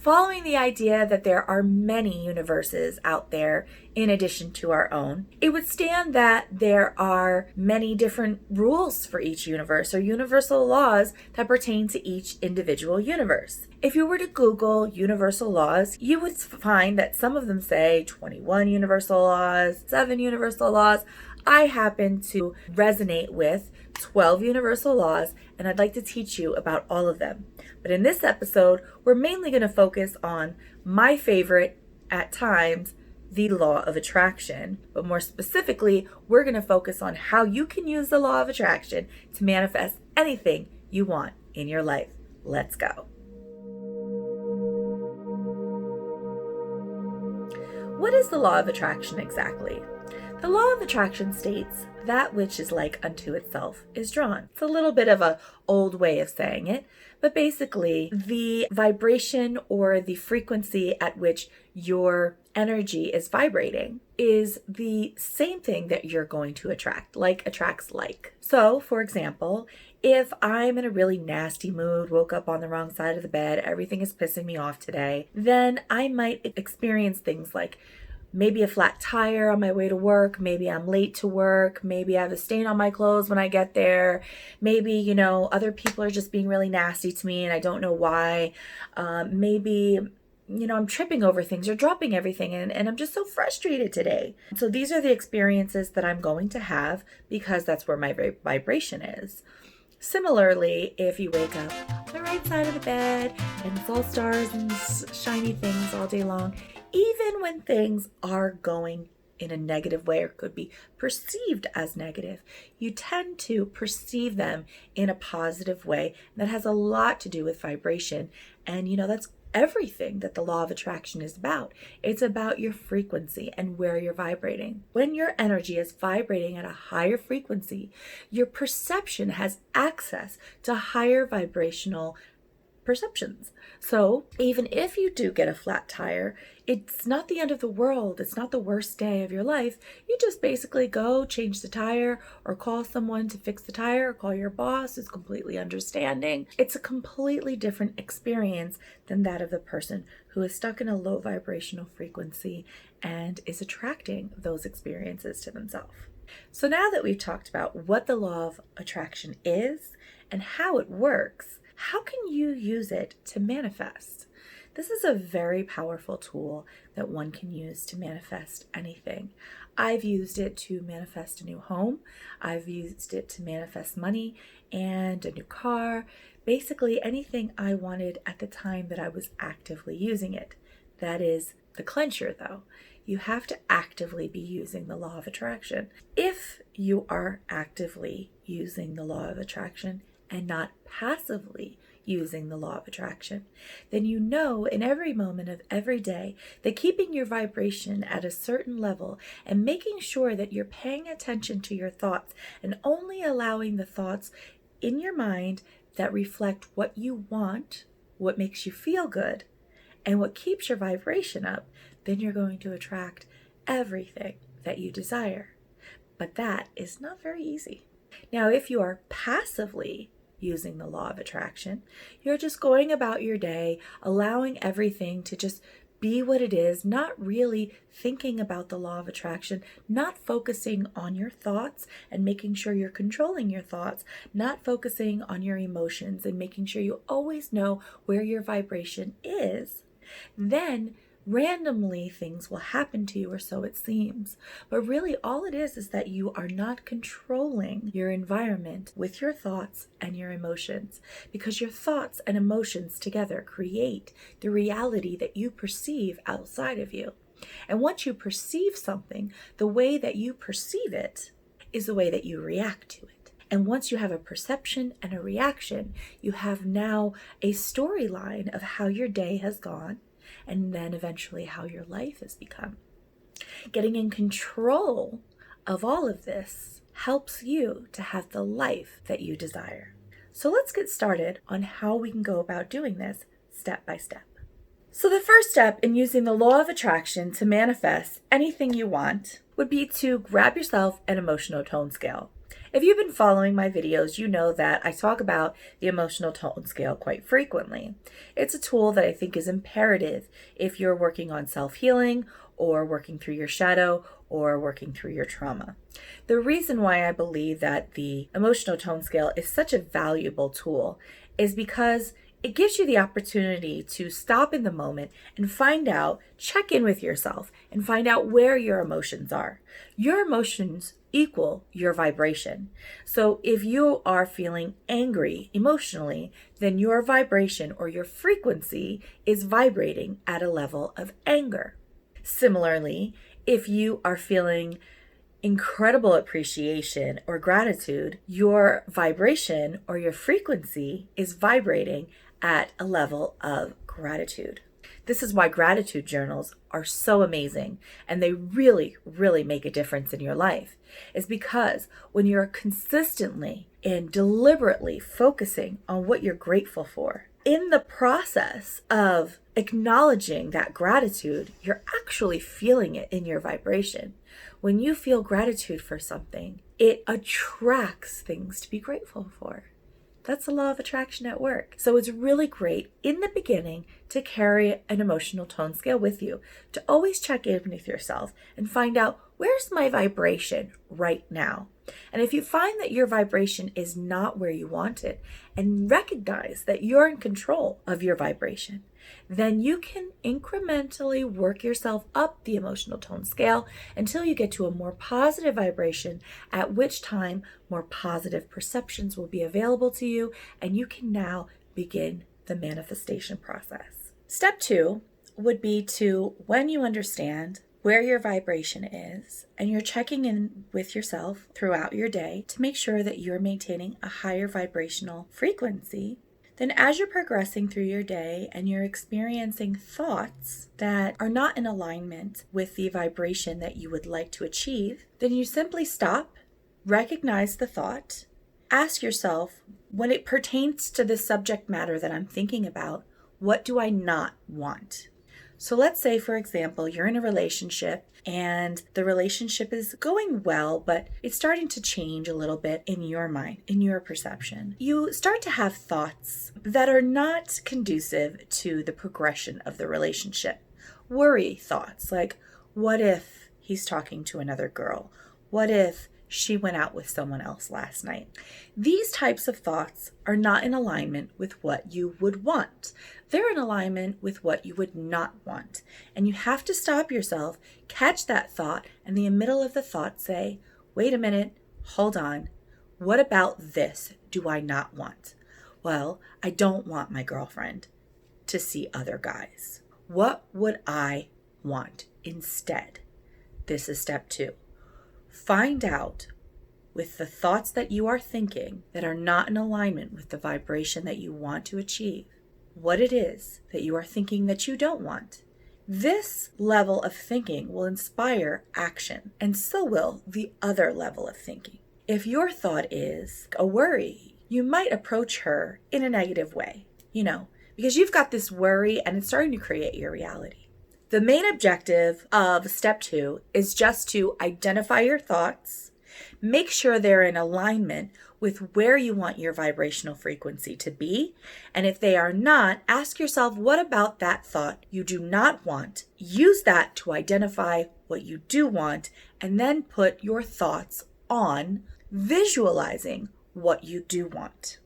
following the idea that there are many universes out there in addition to our own, it would stand that there are many different rules for each universe or universal laws that pertain to each individual universe. If you were to Google universal laws, you would find that some of them say 21 universal laws, 7 universal laws. I happen to resonate with 12 universal laws, and I'd like to teach you about all of them. But in this episode, we're mainly going to focus on my favorite, at times, the law of attraction. But more specifically, we're going to focus on how you can use the law of attraction to manifest anything you want in your life. Let's go. What is the law of attraction exactly? The law of attraction states that which is like unto itself is drawn. It's a little bit of an old way of saying it, but basically the vibration or the frequency at which your energy is vibrating is the same thing that you're going to attract. Like attracts like. So, for example, if I'm in a really nasty mood, woke up on the wrong side of the bed, everything is pissing me off today, then I might experience things like maybe a flat tire on my way to work. Maybe I'm late to work. Maybe I have a stain on my clothes when I get there. Maybe, other people are just being really nasty to me and I don't know why. Maybe, I'm tripping over things or dropping everything and I'm just so frustrated today. So these are the experiences that I'm going to have because that's where my vibration is. Similarly, if you wake up on the right side of the bed and it's all stars and shiny things all day long, even when things are going in a negative way or could be perceived as negative, you tend to perceive them in a positive way. And that has a lot to do with vibration. And that's everything that the law of attraction is about. It's about your frequency and where you're vibrating. When your energy is vibrating at a higher frequency, your perception has access to higher vibrational perceptions. So even if you do get a flat tire, it's not the end of the world. It's not the worst day of your life. You just basically go change the tire or call someone to fix the tire or call your boss who's completely understanding. It's a completely different experience than that of the person who is stuck in a low vibrational frequency and is attracting those experiences to themselves. So now that we've talked about what the law of attraction is and how it works, how can you use it to manifest? This is a very powerful tool that one can use to manifest anything. I've used it to manifest a new home. I've used it to manifest money and a new car. Basically anything I wanted at the time that I was actively using it. That is the clincher though. You have to actively be using the law of attraction. If you are actively using the law of attraction, and not passively using the law of attraction, then you know in every moment of every day that keeping your vibration at a certain level and making sure that you're paying attention to your thoughts and only allowing the thoughts in your mind that reflect what you want, what makes you feel good, and what keeps your vibration up, then you're going to attract everything that you desire. But that is not very easy. Now, if you are passively using the law of attraction, you're just going about your day, allowing everything to just be what it is, not really thinking about the law of attraction, not focusing on your thoughts and making sure you're controlling your thoughts, not focusing on your emotions and making sure you always know where your vibration is, then randomly things will happen to you, or so it seems. But really all it is that you are not controlling your environment with your thoughts and your emotions, because your thoughts and emotions together create the reality that you perceive outside of you. And once you perceive something, the way that you perceive it is the way that you react to it. And once you have a perception and a reaction, you have now a storyline of how your day has gone, and then eventually how your life has become. Getting in control of all of this helps you to have the life that you desire. So let's get started on how we can go about doing this step by step. So the first step in using the law of attraction to manifest anything you want would be to grab yourself an emotional tone scale. If you've been following my videos, you know that I talk about the emotional tone scale quite frequently. It's a tool that I think is imperative if you're working on self-healing or working through your shadow or working through your trauma. The reason why I believe that the emotional tone scale is such a valuable tool is because it gives you the opportunity to stop in the moment and find out, check in with yourself and find out where your emotions are. Your emotions equal your vibration. So if you are feeling angry emotionally, then your vibration or your frequency is vibrating at a level of anger. Similarly, if you are feeling incredible appreciation or gratitude, your vibration or your frequency is vibrating at a level of gratitude. This is why gratitude journals are so amazing, and they really, really make a difference in your life, is because when you're consistently and deliberately focusing on what you're grateful for, in the process of acknowledging that gratitude, you're actually feeling it in your vibration. When you feel gratitude for something, it attracts things to be grateful for. That's the law of attraction at work. So it's really great in the beginning to carry an emotional tone scale with you, to always check in with yourself and find out, where's my vibration right now? And if you find that your vibration is not where you want it, and recognize that you're in control of your vibration, then you can incrementally work yourself up the emotional tone scale until you get to a more positive vibration, at which time more positive perceptions will be available to you, and you can now begin the manifestation process. Step 2 would be to, when you understand where your vibration is, and you're checking in with yourself throughout your day to make sure that you're maintaining a higher vibrational frequency, then as you're progressing through your day and you're experiencing thoughts that are not in alignment with the vibration that you would like to achieve, then you simply stop, recognize the thought, ask yourself, when it pertains to the subject matter that I'm thinking about, what do I not want? So let's say, for example, you're in a relationship and the relationship is going well, but it's starting to change a little bit in your mind, in your perception. You start to have thoughts that are not conducive to the progression of the relationship. Worry thoughts like, what if he's talking to another girl? What if she went out with someone else last night? These types of thoughts are not in alignment with what you would want. They're in alignment with what you would not want. And you have to stop yourself, catch that thought, and in the middle of the thought say, wait a minute, hold on. What about this do I not want? Well, I don't want my girlfriend to see other guys. What would I want instead? This is step 2. Find out with the thoughts that you are thinking that are not in alignment with the vibration that you want to achieve, what it is that you are thinking that you don't want. This level of thinking will inspire action, and so will the other level of thinking. If your thought is a worry, you might approach her in a negative way, because you've got this worry and it's starting to create your reality. The main objective of step 2 is just to identify your thoughts, make sure they're in alignment with where you want your vibrational frequency to be. And if they are not, ask yourself, what about that thought you do not want? Use that to identify what you do want, and then put your thoughts on visualizing what you do want.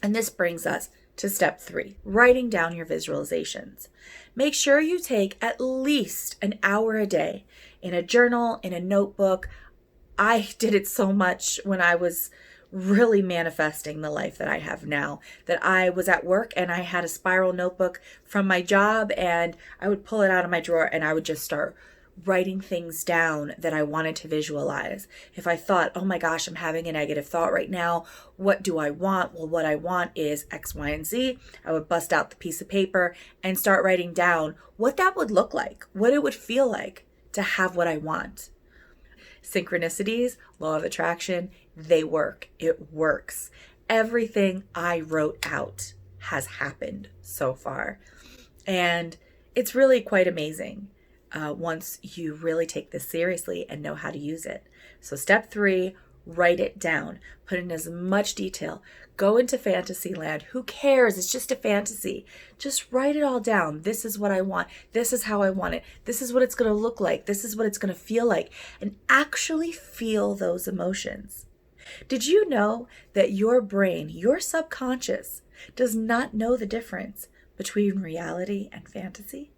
And this brings us to step 3, writing down your visualizations. Make sure you take at least an hour a day in a journal, in a notebook. I did it so much when I was really manifesting the life that I have now, that I was at work and I had a spiral notebook from my job, and I would pull it out of my drawer and I would just start writing things down that I wanted to visualize. If I thought, oh my gosh, I'm having a negative thought right now, what do I want? Well, what I want is X, Y, and Z. I would bust out the piece of paper and start writing down what that would look like, what it would feel like to have what I want. Synchronicities, law of attraction, they work. It works. Everything I wrote out has happened so far. And it's really quite amazing once you really take this seriously and know how to use it. So step 3, Write it down. Put in as much detail. Go into fantasy land. Who cares? It's just a fantasy. Just write it all down. This is what I want. This is how I want it. This is what it's going to look like. This is what it's going to feel like. And actually feel those emotions. Did you know that your brain, your subconscious, does not know the difference between reality and fantasy?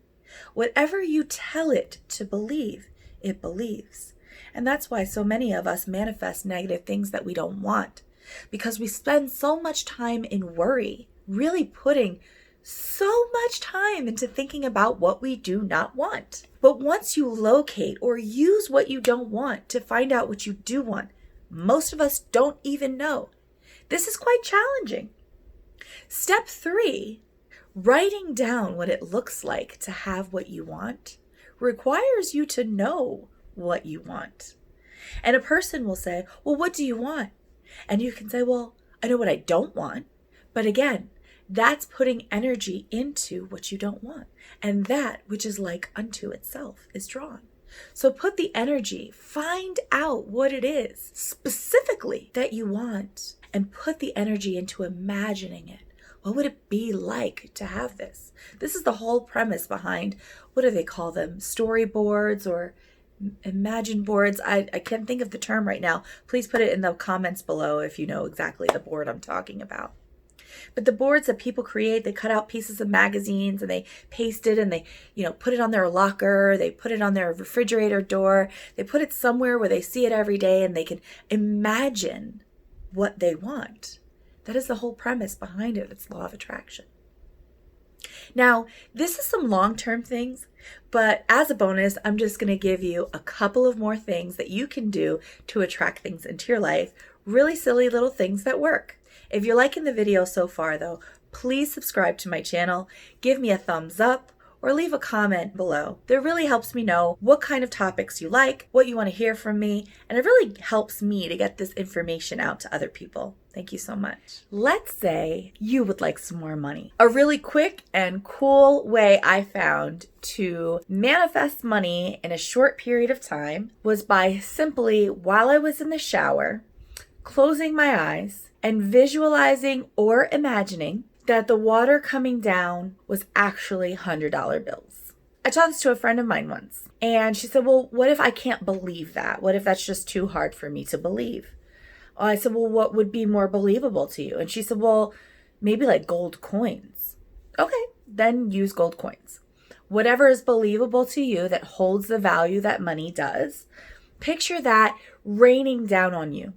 Whatever you tell it to believe, it believes. And that's why so many of us manifest negative things that we don't want, because we spend so much time in worry, really putting so much time into thinking about what we do not want. But once you locate or use what you don't want to find out what you do want, most of us don't even know. This is quite challenging. Step 3, writing down what it looks like to have what you want, requires you to know what you want. And a person will say, well, what do you want? And you can say, well, I know what I don't want. But again, that's putting energy into what you don't want. And that which is like unto itself is drawn. So put the energy, find out what it is specifically that you want, and put the energy into imagining it. What would it be like to have this? This is the whole premise behind, what do they call them? Storyboards or imagine boards. I can't think of the term right now. Please put it in the comments below if you know exactly the board I'm talking about. But the boards that people create, they cut out pieces of magazines and they paste it and they, put it on their locker. They put it on their refrigerator door. They put it somewhere where they see it every day and they can imagine what they want. That is the whole premise behind it. It's law of attraction. Now, this is some long-term things, but as a bonus, I'm just going to give you a couple of more things that you can do to attract things into your life. Really silly little things that work. If you're liking the video so far, though, please subscribe to my channel, give me a thumbs up, or leave a comment below. That really helps me know what kind of topics you like, what you want to hear from me, and it really helps me to get this information out to other people. Thank you so much. Let's say you would like some more money. A really quick and cool way I found to manifest money in a short period of time was by simply, while I was in the shower, closing my eyes and visualizing or imagining that the water coming down was actually $100 bills. I taught this to a friend of mine once, and she said, well, what if I can't believe that? What if that's just too hard for me to believe? I said, well, what would be more believable to you? And she said, well, maybe like gold coins. Okay, then use gold coins. Whatever is believable to you that holds the value that money does, picture that raining down on you.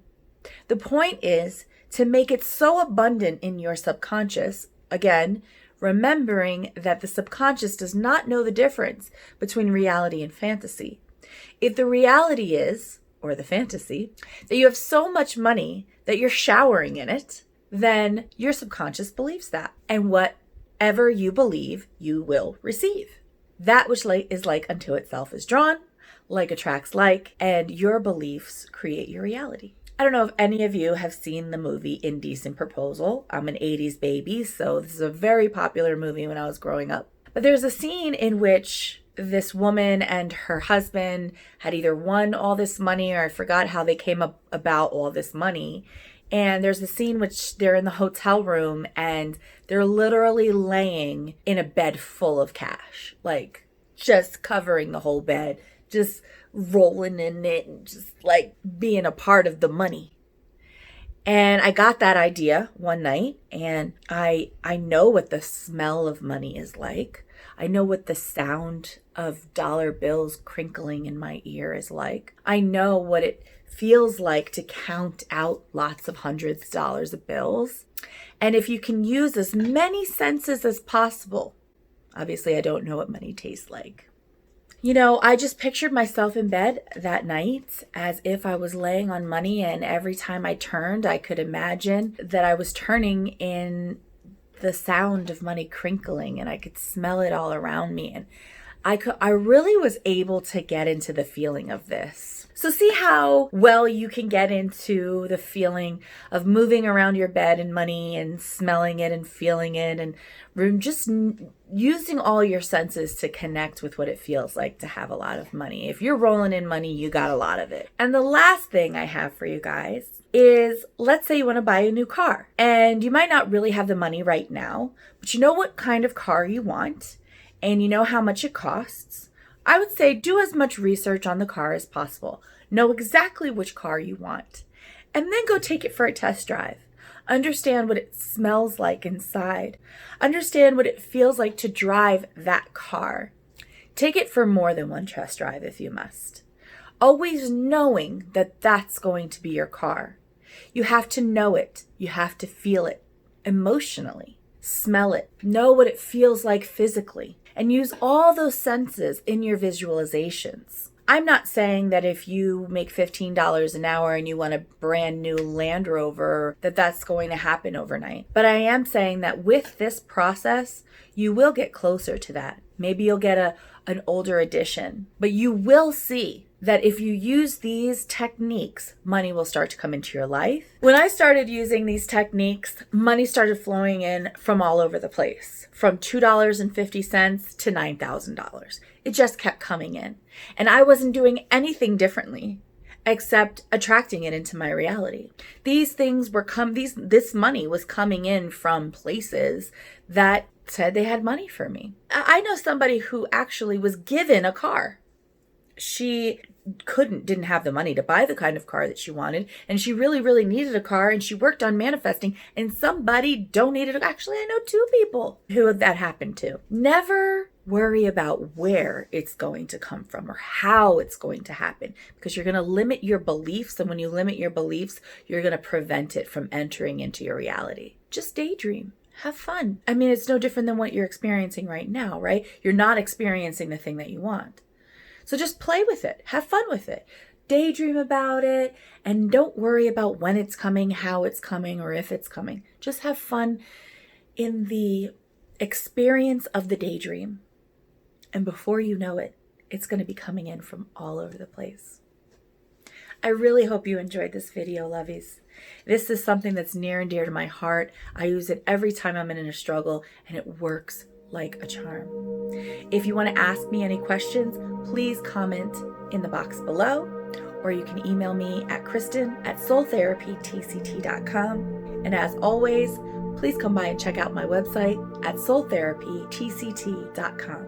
The point is to make it so abundant in your subconscious, again, remembering that the subconscious does not know the difference between reality and fantasy. If the reality is, or the fantasy, that you have so much money that you're showering in it, then your subconscious believes that. And whatever you believe, you will receive. That which is like unto itself is drawn, like attracts like, and your beliefs create your reality. I don't know if any of you have seen the movie Indecent Proposal. I'm an 80s baby, so this is a very popular movie when I was growing up. But there's a scene in which this woman and her husband had either won all this money, or I forgot how they came about all this money. And there's a scene which they're in the hotel room and they're literally laying in a bed full of cash, like just covering the whole bed, just rolling in it and just like being a part of the money. And I got that idea one night, and I know what the smell of money is like. I know what the sound of dollar bills crinkling in my ear is like. I know what it feels like to count out lots of hundreds of dollars of bills. And if you can use as many senses as possible, obviously I don't know what money tastes like. I just pictured myself in bed that night as if I was laying on money, and every time I turned, I could imagine that I was turning in the sound of money crinkling, and I could smell it all around me. And I really was able to get into the feeling of this. So see how well you can get into the feeling of moving around your bed and money and smelling it and feeling it and just using all your senses to connect with what it feels like to have a lot of money. If you're rolling in money, you got a lot of it. And the last thing I have for you guys is, let's say you want to buy a new car and you might not really have the money right now, but you know what kind of car you want and you know how much it costs. I would say do as much research on the car as possible. Know exactly which car you want and then go take it for a test drive. Understand what it smells like inside. Understand what it feels like to drive that car. Take it for more than one test drive if you must. Always knowing that that's going to be your car. You have to know it. You have to feel it emotionally. Smell it. Know what it feels like physically. And use all those senses in your visualizations. I'm not saying that if you make $15 an hour and you want a brand new Land Rover, that that's going to happen overnight. But I am saying that with this process, you will get closer to that. Maybe you'll get an older edition, but you will see that if you use these techniques, money will start to come into your life. When I started using these techniques, money started flowing in from all over the place, from $2.50 to $9,000. It just kept coming in. And I wasn't doing anything differently except attracting it into my reality. These things were this money was coming in from places that said they had money for me. I know somebody who actually was given a car. She didn't have the money to buy the kind of car that she wanted, and she really, really needed a car, and she worked on manifesting, and somebody donated. Actually, I know 2 people who that happened to. Never worry about where it's going to come from or how it's going to happen, because you're going to limit your beliefs, and when you limit your beliefs, you're going to prevent it from entering into your reality. Just daydream. Have fun. I mean, it's no different than what you're experiencing right now, right? You're not experiencing the thing that you want. So just play with it. Have fun with it. Daydream about it. And don't worry about when it's coming, how it's coming, or if it's coming. Just have fun in the experience of the daydream. And before you know it, it's going to be coming in from all over the place. I really hope you enjoyed this video, lovies. This is something that's near and dear to my heart. I use it every time I'm in a struggle, and it works like a charm. If you want to ask me any questions, please comment in the box below, or you can email me at kristen@soultherapytct.com. And as always, please come by and check out my website at soultherapytct.com.